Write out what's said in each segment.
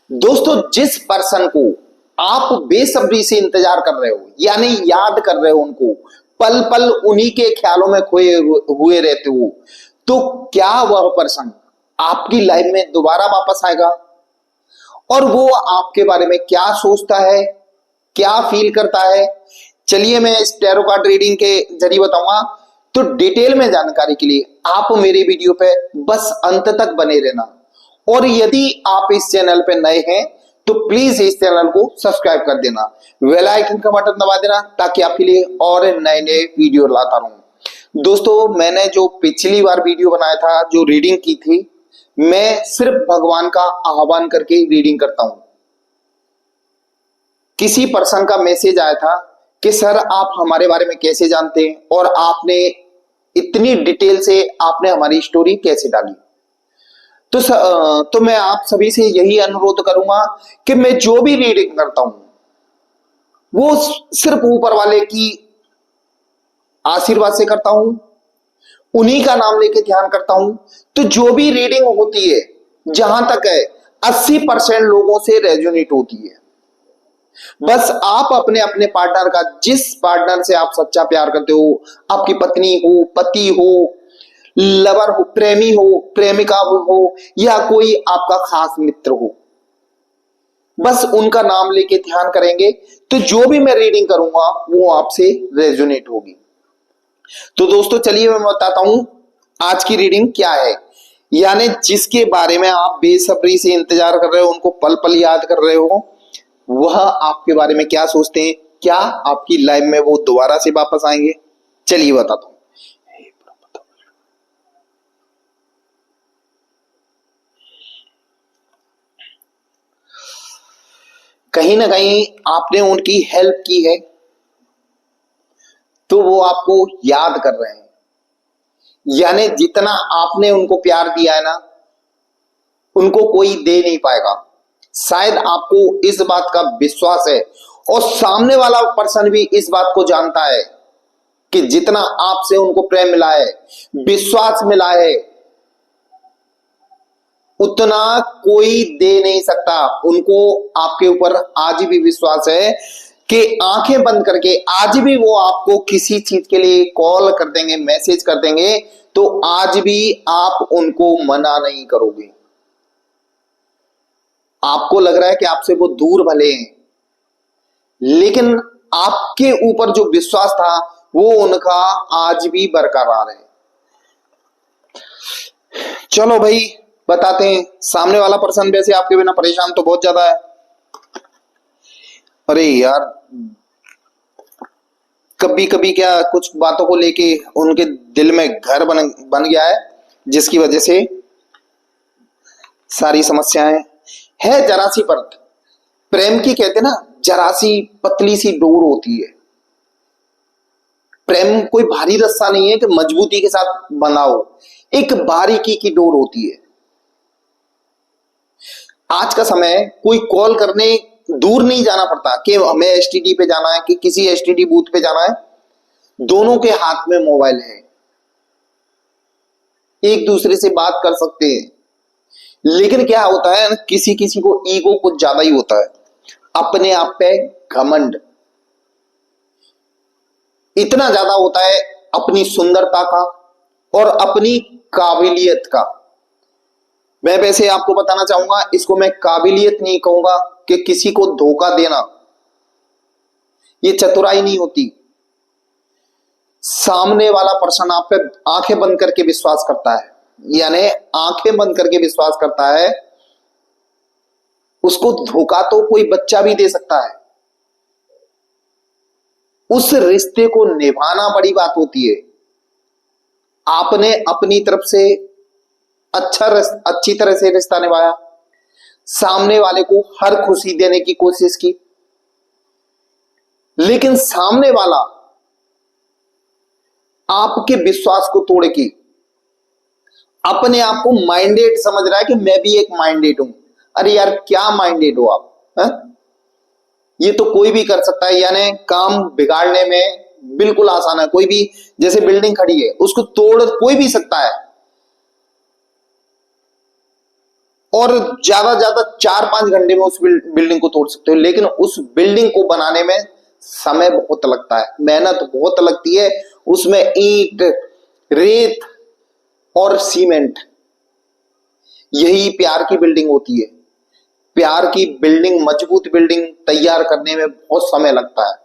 दोस्तों, जिस पर्सन को आप बेसब्री से इंतजार कर रहे हो, यानी याद कर रहे हो उनको, पल पल उन्हीं के ख्यालों में खोए हुए रहते हो, तो क्या वह पर्सन आपकी लाइफ में दोबारा वापस आएगा? और वो आपके बारे में क्या सोचता है, क्या फील करता है, चलिए मैं इस टैरो कार्ड रीडिंग के जरिए बताऊंगा। तो डिटेल में जानकारी के लिए आप मेरे वीडियो पे बस अंत तक बने रहना। और यदि आप इस चैनल पे नए हैं तो प्लीज इस चैनल को सब्सक्राइब कर देना, बेल आइकन का बटन दबा देना, ताकि आपके लिए और नए नए वीडियो लाता रहूं। दोस्तों, मैंने जो पिछली बार वीडियो बनाया था, जो रीडिंग की थी, मैं सिर्फ भगवान का आह्वान करके रीडिंग करता हूं। किसी पर्सन का मैसेज आया था कि सर आप हमारे बारे में कैसे जानते हैं और आपने इतनी डिटेल से आपने हमारी स्टोरी कैसे डाली। तो मैं आप सभी से यही अनुरोध करूंगा कि मैं जो भी रीडिंग करता हूं वो सिर्फ ऊपर वाले की आशीर्वाद से करता हूं, उन्हीं का नाम लेके ध्यान करता हूं। तो जो भी रीडिंग होती है, जहां तक है 80% लोगों से रेजोनेट होती है। बस आप अपने अपने पार्टनर का, जिस पार्टनर से आप सच्चा प्यार करते हो, आपकी पत्नी हो, पति हो, लवर हो, प्रेमी हो, प्रेमिका हो, या कोई आपका खास मित्र हो, बस उनका नाम लेके ध्यान करेंगे तो जो भी मैं रीडिंग करूंगा वो आपसे रेजोनेट होगी। तो दोस्तों, चलिए मैं बताता हूं आज की रीडिंग क्या है। यानी जिसके बारे में आप बेसब्री से इंतजार कर रहे हो, उनको पल पल याद कर रहे हो, वह आपके बारे में क्या सोचते हैं, क्या आपकी लाइफ में वो दोबारा से वापस आएंगे, चलिए बताता हूं। कहीं ना कहीं आपने उनकी हेल्प की है तो वो आपको याद कर रहे हैं। यानी जितना आपने उनको प्यार दिया है ना, उनको कोई दे नहीं पाएगा। शायद आपको इस बात का विश्वास है और सामने वाला पर्सन भी इस बात को जानता है कि जितना आपसे उनको प्रेम मिला है, विश्वास मिला है, उतना कोई दे नहीं सकता। उनको आपके ऊपर आज भी विश्वास है कि आंखें बंद करके आज भी वो आपको किसी चीज के लिए कॉल कर देंगे, मैसेज कर देंगे, तो आज भी आप उनको मना नहीं करोगे। आपको लग रहा है कि आपसे वो दूर भले हैं, लेकिन आपके ऊपर जो विश्वास था वो उनका आज भी बरकरार है। चलो भाई, बताते हैं। सामने वाला पर्सन वैसे आपके बिना परेशान तो बहुत ज्यादा है। अरे यार, कभी कभी क्या कुछ बातों को लेके उनके दिल में घर बन गया है, जिसकी वजह से सारी समस्याएं है। जरा सी परत प्रेम की, कहते ना, जरा सी पतली सी डोर होती है। प्रेम कोई भारी रस्सा नहीं है कि मजबूती के साथ बनाओ, एक बारीकी की डोर होती है। आज का समय कोई कॉल करने दूर नहीं जाना पड़ता कि हमें एसटीडी पे जाना है कि किसी एसटीडी बूथ पे जाना है। दोनों के हाथ में मोबाइल है, एक दूसरे से बात कर सकते हैं। लेकिन क्या होता है, किसी किसी को ईगो कुछ ज्यादा ही होता है, अपने आप पे घमंड इतना ज्यादा होता है, अपनी सुंदरता का और अपनी काबिलियत का। मैं वैसे आपको बताना चाहूंगा, इसको मैं काबिलियत नहीं कहूंगा कि किसी को धोखा देना, ये चतुराई नहीं होती। सामने वाला पर्सन आप पे आंखें बंद करके विश्वास करता है, यानी आंखें बंद करके विश्वास करता है, उसको धोखा तो कोई बच्चा भी दे सकता है। उस रिश्ते को निभाना बड़ी बात होती है। आपने अपनी तरफ से अच्छी तरह से रिश्ता निभाया, सामने वाले को हर खुशी देने की कोशिश की, लेकिन सामने वाला आपके विश्वास को तोड़ के अपने आप को माइंडेड समझ रहा है कि मैं भी एक माइंडेड हूं। अरे यार, क्या माइंडेड हो आप, है? ये तो कोई भी कर सकता है। यानी काम बिगाड़ने में बिल्कुल आसान है। कोई भी, जैसे बिल्डिंग खड़ी है, उसको तोड़ कोई भी सकता है। और ज्यादा 4-5 घंटे में उस बिल्डिंग को तोड़ सकते हो, लेकिन उस बिल्डिंग को बनाने में समय बहुत लगता है, मेहनत बहुत लगती है। उसमें ईंट, रेत और सीमेंट, यही प्यार की बिल्डिंग होती है। प्यार की बिल्डिंग, मजबूत बिल्डिंग तैयार करने में बहुत समय लगता है।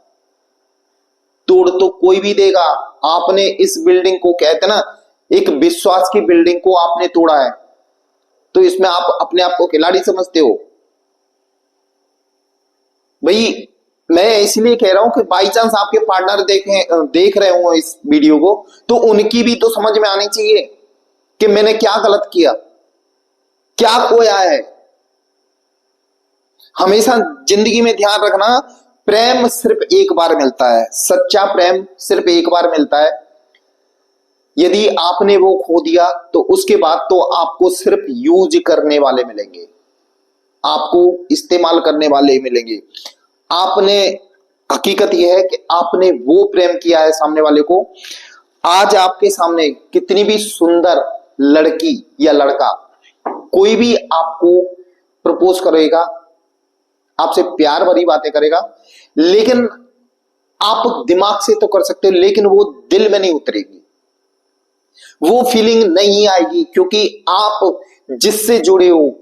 तोड़ तो कोई भी देगा, आपने इस बिल्डिंग को, कहते ना, एक विश्वास की बिल्डिंग को आपने तोड़ा है, तो इसमें आप अपने आप को खिलाड़ी समझते हो भाई। मैं इसलिए कह रहा हूं कि बाई चांस आपके पार्टनर देख रहे हो इस वीडियो को, तो उनकी भी तो समझ में आनी चाहिए कि मैंने क्या गलत किया, क्या खोया है। हमेशा जिंदगी में ध्यान रखना, प्रेम सिर्फ एक बार मिलता है, सच्चा प्रेम सिर्फ एक बार मिलता है। यदि आपने वो खो दिया तो उसके बाद तो आपको सिर्फ यूज करने वाले मिलेंगे, आपको इस्तेमाल करने वाले मिलेंगे। आपने, हकीकत यह है कि आपने वो प्रेम किया है सामने वाले को। आज आपके सामने कितनी भी सुंदर लड़की या लड़का, कोई भी आपको प्रपोज करेगा, आपसे प्यार भरी बातें करेगा, लेकिन आप दिमाग से तो कर सकते हो, लेकिन वो दिल में नहीं उतरेगी, वो फीलिंग नहीं आएगी, क्योंकि आप जिससे जुड़े हो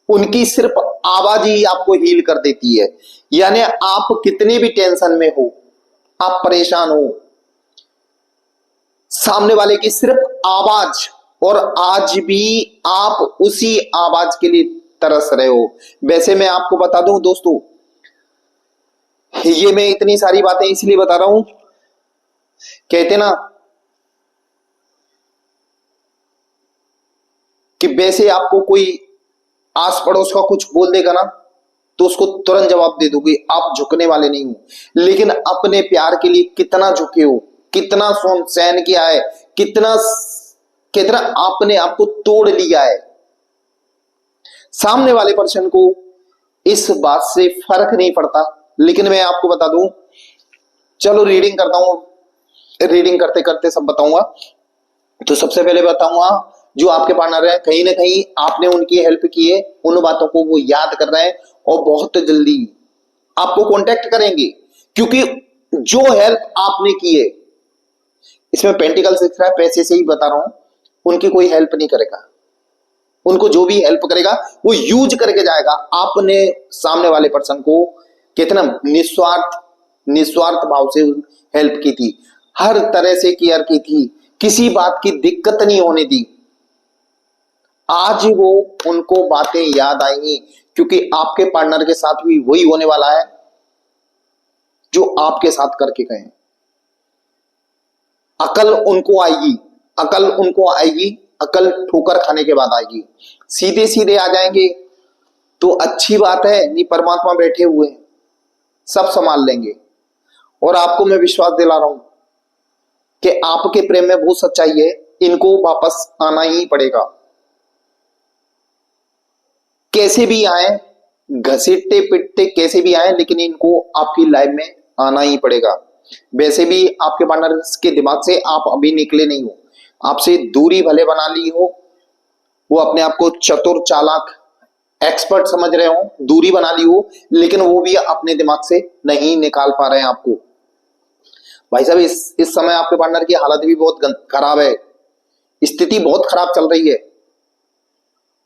उनकी सिर्फ आवाज ही आपको हील कर देती है। यानी आप कितने भी टेंशन में हो, आप परेशान हो, सामने वाले की सिर्फ आवाज, और आज भी आप उसी आवाज के लिए तरस रहे हो। वैसे मैं आपको बता दूं दोस्तों, ये मैं इतनी सारी बातें इसलिए बता रहा हूं, कहते ना कि वैसे आपको कोई आस पड़ोस का कुछ बोल देगा ना, तो उसको तुरंत जवाब दे दोगे, आप झुकने वाले नहीं हो। लेकिन अपने प्यार के लिए कितना झुके हो, कितना सहन किया है, कितना आपने आपको तोड़ लिया है। सामने वाले पर्सन को इस बात से फर्क नहीं पड़ता। लेकिन मैं आपको बता दूं, चलो रीडिंग करता हूं, रीडिंग करते करते सब बताऊंगा। तो सबसे पहले बताऊंगा, जो आपके पार्टनर है, कहीं ना कहीं आपने उनकी हेल्प की है, उन बातों को वो याद कर रहे हैं और बहुत जल्दी आपको कांटेक्ट करेंगे, क्योंकि जो हेल्प आपने की है, इसमें पेंटिकल दिख रहा है, पैसे से ही बता रहा हूं, उनकी कोई हेल्प नहीं करेगा। उनको जो भी हेल्प करेगा वो यूज करके जाएगा। आपने सामने वाले पर्सन को कितना निस्वार्थ भाव से हेल्प की थी, हर तरह से केयर की थी, किसी बात की दिक्कत नहीं होने दी। आज वो उनको बातें याद आएंगी, क्योंकि आपके पार्टनर के साथ भी वही होने वाला है जो आपके साथ करके गए। अकल उनको आएगी, अकल उनको आएगी, अकल ठोकर खाने के बाद आएगी। सीधे सीधे आ जाएंगे तो अच्छी बात है, नहीं परमात्मा बैठे हुए हैं, सब संभाल लेंगे। और आपको मैं विश्वास दिला रहा हूं कि आपके प्रेम में बहुत सच्चाई है, इनको वापस आना ही पड़ेगा। कैसे भी आए, घसीटते पिटते कैसे भी आए, लेकिन इनको आपकी लाइफ में आना ही पड़ेगा। वैसे भी आपके पार्टनर के दिमाग से आप अभी निकले नहीं हो, आपसे दूरी भले बना ली हो, वो अपने आप को चतुर, चालाक, एक्सपर्ट समझ रहे हो, दूरी बना ली हो, लेकिन वो भी अपने दिमाग से नहीं निकाल पा रहे हैं आपको। भाई साहब, इस समय आपके पार्टनर की हालत भी बहुत खराब है, स्थिति बहुत खराब चल रही है।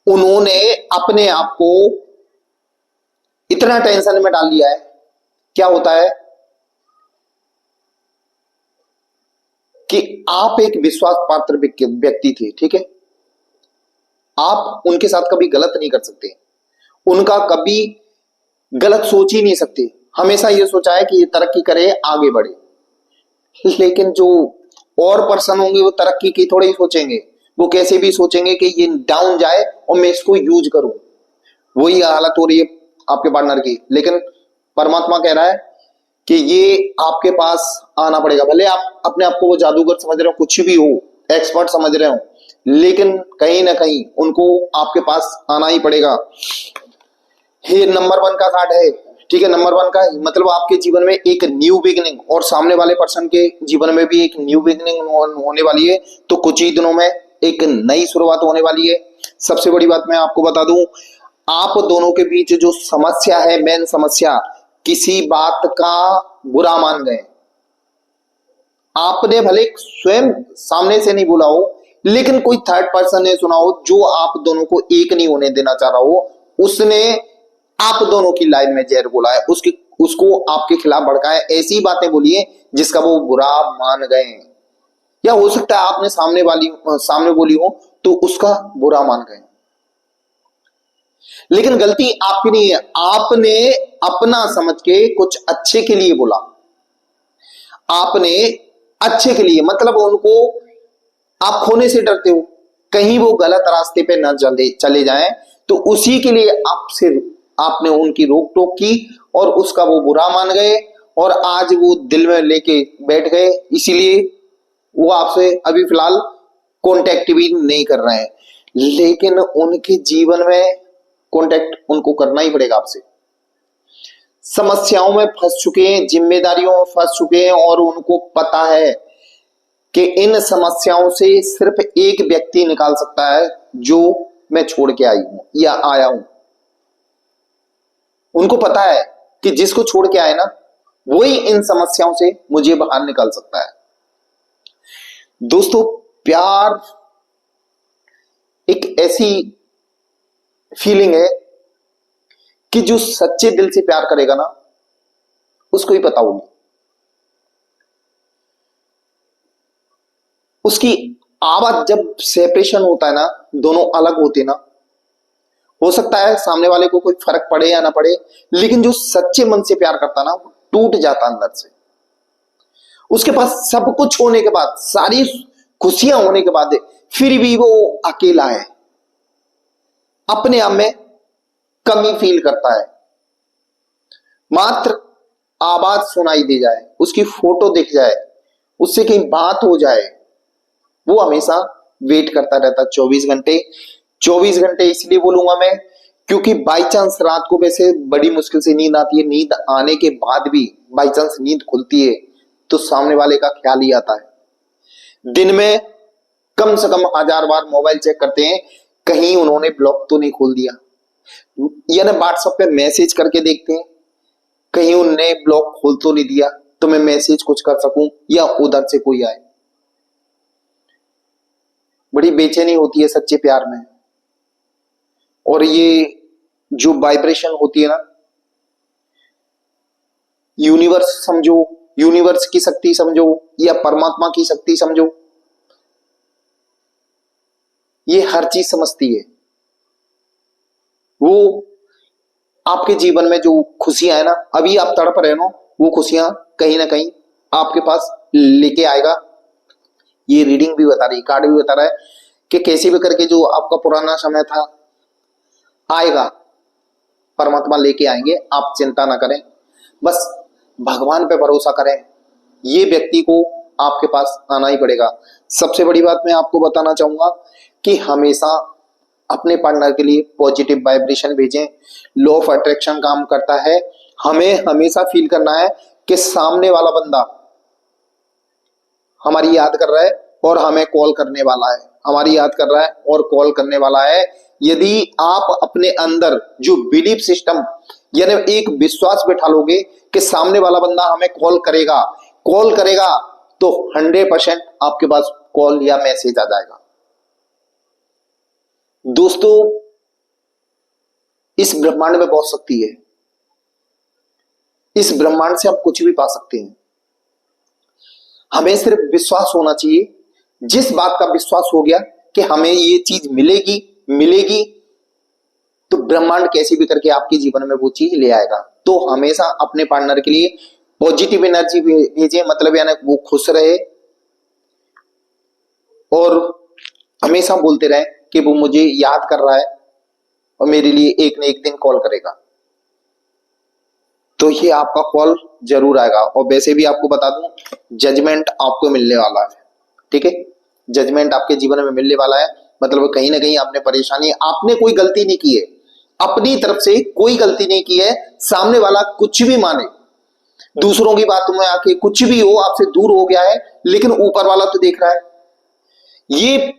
उन्होंने अपने आप को इतना टेंशन में डाल लिया है। क्या होता है कि आप एक विश्वास पात्र व्यक्ति थे, ठीक है, आप उनके साथ कभी गलत नहीं कर सकते, उनका कभी गलत सोच ही नहीं सकते। हमेशा ये सोचा है कि ये तरक्की करे, आगे बढ़े। लेकिन जो और पर्सन होंगे वो तरक्की की थोड़ी सोचेंगे, वो कैसे भी सोचेंगे कि ये डाउन जाए और मैं इसको यूज करूं। वही हालत हो रही है आपके पार्टनर की। लेकिन परमात्मा कह रहा है कि ये आपके पास आना पड़ेगा। भले आप अपने आप को वो जादूगर समझ रहे हो, कुछ भी हो, एक्सपर्ट समझ रहे हो, लेकिन कहीं ना कहीं उनको आपके पास आना ही पड़ेगा। ये नंबर 1 का कार्ड है, ठीक है। नंबर 1 का मतलब आपके जीवन में एक न्यू बिगिनिंग, और सामने वाले पर्सन के जीवन में भी एक न्यू बिगिनिंग होने वाली है। तो कुछ ही दिनों में एक नई शुरुआत होने वाली है। सबसे बड़ी बात मैं आपको बता दूं, आप दोनों के बीच जो समस्या है, मेन समस्या, किसी बात का बुरा मान गए। आपने भले स्वयं सामने से नहीं बोला हो, लेकिन कोई थर्ड पर्सन ने सुना हो जो आप दोनों को एक नहीं होने देना चाह रहा हो, उसने आप दोनों की लाइफ में जहर बोला है, उसको आपके खिलाफ भड़काया, ऐसी बातें बोली है जिसका वो बुरा मान गए। या हो सकता है आपने सामने बोली हो तो उसका बुरा मान गए, लेकिन गलती आपकी नहीं है। आपने अपना समझ के कुछ अच्छे के लिए बोला, आपने अच्छे के लिए, मतलब उनको आप खोने से डरते हो, कहीं वो गलत रास्ते पे न चले जाएं, तो उसी के लिए आपने उनकी रोक टोक की और उसका वो बुरा मान गए और आज वो दिल में लेके बैठ गए, इसीलिए वो आपसे अभी फिलहाल कांटेक्ट भी नहीं कर रहे हैं। लेकिन उनके जीवन में कांटेक्ट उनको करना ही पड़ेगा आपसे। समस्याओं में फंस चुके हैं, जिम्मेदारियों में फंस चुके हैं और उनको पता है कि इन समस्याओं से सिर्फ एक व्यक्ति निकाल सकता है जो मैं छोड़ के आई हूं या आया हूं। उनको पता है कि जिसको छोड़ के आए ना, वही इन समस्याओं से मुझे बाहर निकाल सकता है। दोस्तों, प्यार एक ऐसी फीलिंग है कि जो सच्चे दिल से प्यार करेगा ना, उसको ही पता होगी। उसकी आवाज जब सेपरेशन होता है ना, दोनों अलग होते ना, हो सकता है सामने वाले को कोई फर्क पड़े या ना पड़े, लेकिन जो सच्चे मन से प्यार करता ना, वो टूट जाता अंदर से। उसके पास सब कुछ होने के बाद, सारी खुशियां होने के बाद, फिर भी वो अकेला है, अपने आप में कमी फील करता है। मात्र आवाज सुनाई दे जाए, उसकी फोटो दिख जाए, उससे कहीं बात हो जाए, वो हमेशा वेट करता रहता 24 घंटे। 24 घंटे इसलिए बोलूंगा मैं, क्योंकि बाई चांस रात को वैसे बड़ी मुश्किल से नींद आती है, नींद आने के बाद भी बाई चांस नींद खुलती है तो सामने वाले का ख्याल ही आता है। दिन में कम से कम 1000 बार मोबाइल चेक करते हैं, कहीं उन्होंने ब्लॉक तो नहीं खोल दिया, यानी व्हाट्सएप पे मैसेज करके देखते हैं कहीं उनने ब्लॉक खोल तो नहीं दिया तो मैं मैसेज कुछ कर सकूं या उधर से कोई आए। बड़ी बेचैनी होती है सच्चे प्यार में, और ये जो वाइब्रेशन होती है ना, यूनिवर्स समझो, यूनिवर्स की शक्ति समझो या परमात्मा की शक्ति समझो, ये हर चीज समझती है। वो आपके जीवन में जो खुशियां है ना, अभी आप तड़प रहे हो, वो खुशियां कहीं ना कहीं आपके पास लेके आएगा। ये रीडिंग भी बता रही है, कार्ड भी बता रहा है कि कैसे भी करके जो आपका पुराना समय था आएगा, परमात्मा लेके आएंगे, आप चिंता ना करें, बस भगवान पे भरोसा करें। ये व्यक्ति को आपके पास आना ही पड़ेगा। सबसे बड़ी बात मैं आपको बताना चाहूंगा कि हमेशा अपने पार्टनर के लिए पॉजिटिव वाइब्रेशन भेजें। लॉ ऑफ अट्रैक्शन काम करता है। हमें हमेशा फील करना है कि सामने वाला बंदा हमारी याद कर रहा है और हमें कॉल करने वाला है, हमारी याद कर रहा है और कॉल करने वाला है। यदि आप अपने अंदर जो बिलीफ सिस्टम यानी एक विश्वास बैठा लोगे कि सामने वाला बंदा हमें कॉल करेगा तो 100% आपके पास कॉल या मैसेज आ जाएगा। दोस्तों, इस ब्रह्मांड में बहुत शक्ति है, इस ब्रह्मांड से हम कुछ भी पा सकते हैं। हमें सिर्फ विश्वास होना चाहिए। जिस बात का विश्वास हो गया कि हमें ये चीज मिलेगी तो ब्रह्मांड कैसे भी करके आपके जीवन में वो चीज ले आएगा। तो हमेशा अपने पार्टनर के लिए पॉजिटिव एनर्जी भेजें, मतलब यानी वो खुश रहे और हमेशा बोलते रहे कि वो मुझे याद कर रहा है और मेरे लिए एक न एक दिन कॉल करेगा। तो ये आपका कॉल जरूर आएगा। और वैसे भी आपको बता दूं, जजमेंट आपको मिलने वाला है, ठीक है, जजमेंट आपके जीवन में मिलने वाला है। मतलब कहीं ना कहीं आपने परेशानी, आपने कोई गलती नहीं की है, अपनी तरफ से कोई गलती नहीं की है। सामने वाला कुछ भी माने, दूसरों की बातों में आके कुछ भी हो, आपसे दूर हो गया है, लेकिन ऊपर वाला तो देख रहा है। ये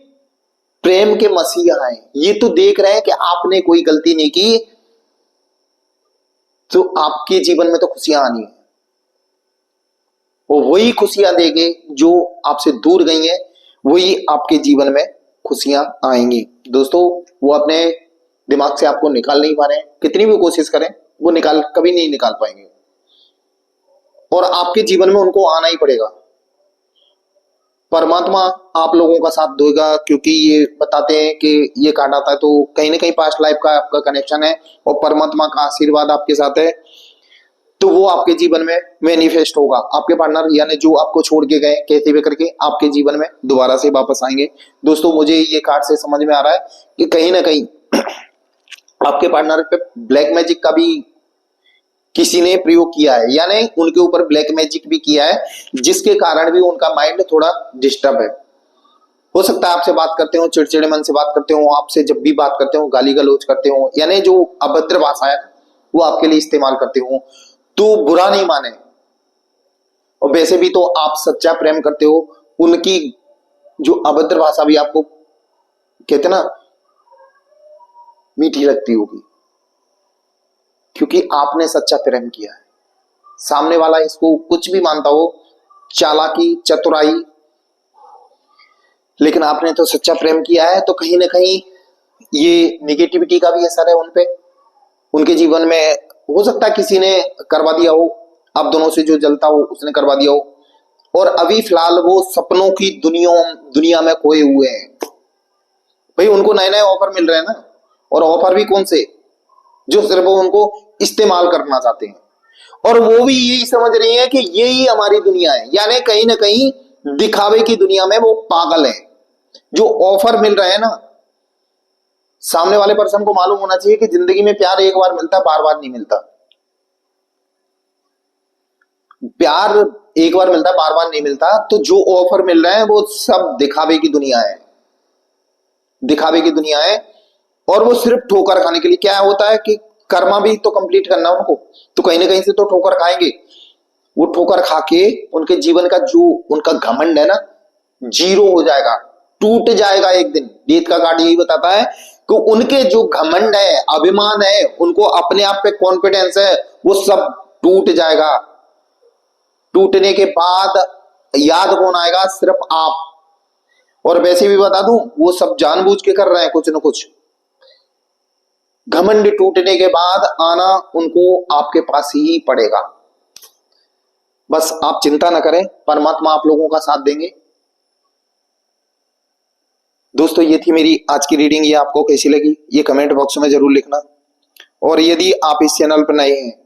प्रेम के मसीहा हैं। ये तो देख रहे हैं कि आपने कोई गलती नहीं की, तो आपके जीवन में तो खुशियां आनी है। वो वही खुशियां देंगे जो आपसे दूर गई हैं, वही आपके जीवन में खुशियां आएंगी। दोस्तों, वो अपने दिमाग से आपको निकाल नहीं पा रहे हैं, कितनी भी कोशिश करें वो कभी नहीं निकाल पाएंगे, और आपके जीवन में उनको आना ही पड़ेगा। परमात्मा आप लोगों का साथ देगा, क्योंकि ये बताते हैं कि ये कार्ड आता है तो कहीं ना कहीं पास्ट लाइफ का आपका कनेक्शन है और परमात्मा का आशीर्वाद आपके साथ है, तो वो आपके जीवन में मैनिफेस्ट होगा। आपके पार्टनर यानी जो आपको छोड़ के गए कैसे भी करके आपके जीवन में दोबारा से वापस आएंगे। दोस्तों, मुझे ये कार्ड से समझ में आ रहा है कि कहीं ना कहीं आपके पार्टनर पे ब्लैक मैजिक का भी किसी ने प्रयोग किया है, यानी उनके ऊपर ब्लैक मैजिक भी किया है, जिसके कारण भी उनका माइंड थोड़ा डिस्टर्ब है। हो सकता है आपसे बात करते हो चिड़चिड़े मन से बात करते हो, आपसे जब भी बात करते हो गाली गलौज करते हो, यानी जो अभद्र भाषा है वो आपके लिए इस्तेमाल करते हो, तो बुरा नहीं माने। और वैसे भी तो आप सच्चा प्रेम करते हो, उनकी जो अभद्र भाषा भी आपको कहते ना मीठी लगती होगी, क्योंकि आपने सच्चा प्रेम किया है। सामने वाला इसको कुछ भी मानता हो, चालाकी चतुराई, लेकिन आपने तो सच्चा प्रेम किया है, तो कहीं ना कहीं ये निगेटिविटी का भी असर है उनपे, उनके जीवन में। हो सकता है किसी ने करवा दिया हो, आप दोनों से जो जलता हो उसने करवा दिया हो, और अभी फिलहाल वो सपनों की दुनिया में खोए हुए हैं। भाई, उनको नए नए ऑफर मिल रहे हैं ना, और ऑफर भी कौन से, जो सिर्फ वो उनको इस्तेमाल करना चाहते हैं, और वो भी यही समझ रही है कि यही हमारी दुनिया है, यानी कहीं ना कहीं दिखावे की दुनिया में वो पागल है। जो ऑफर मिल रहे हैं ना, सामने वाले पर्सन को मालूम होना चाहिए कि जिंदगी में प्यार एक बार मिलता है, बार बार नहीं मिलता। प्यार एक बार मिलता है, बार बार नहीं मिलता। तो जो ऑफर मिल रहे हैं वो सब दिखावे की दुनिया है, दिखावे की दुनिया है, और वो सिर्फ ठोकर खाने के लिए। क्या होता है कि कर्मा भी तो कंप्लीट करना उनको, तो कहीं ना कहीं से तो ठोकर खाएंगे। वो ठोकर खा के उनके जीवन का जो उनका घमंड है ना, जीरो हो जाएगा, टूट जाएगा एक दिन। डेथ का कार्ड यही बताता है कि उनके जो घमंड है, अभिमान है, उनको अपने आप पे कॉन्फिडेंस है, वो सब टूट जाएगा। टूटने के बाद याद कौन आएगा? सिर्फ आप। और वैसे भी बता दूं, वो सब जानबूझ के कर रहे हैं कुछ न कुछ। घमंड टूटने के बाद आना उनको आपके पास ही पड़ेगा। बस आप चिंता ना करें, परमात्मा आप लोगों का साथ देंगे। दोस्तों, ये थी मेरी आज की रीडिंग। ये आपको कैसी लगी ये कमेंट बॉक्स में जरूर लिखना, और यदि आप इस चैनल पर नए हैं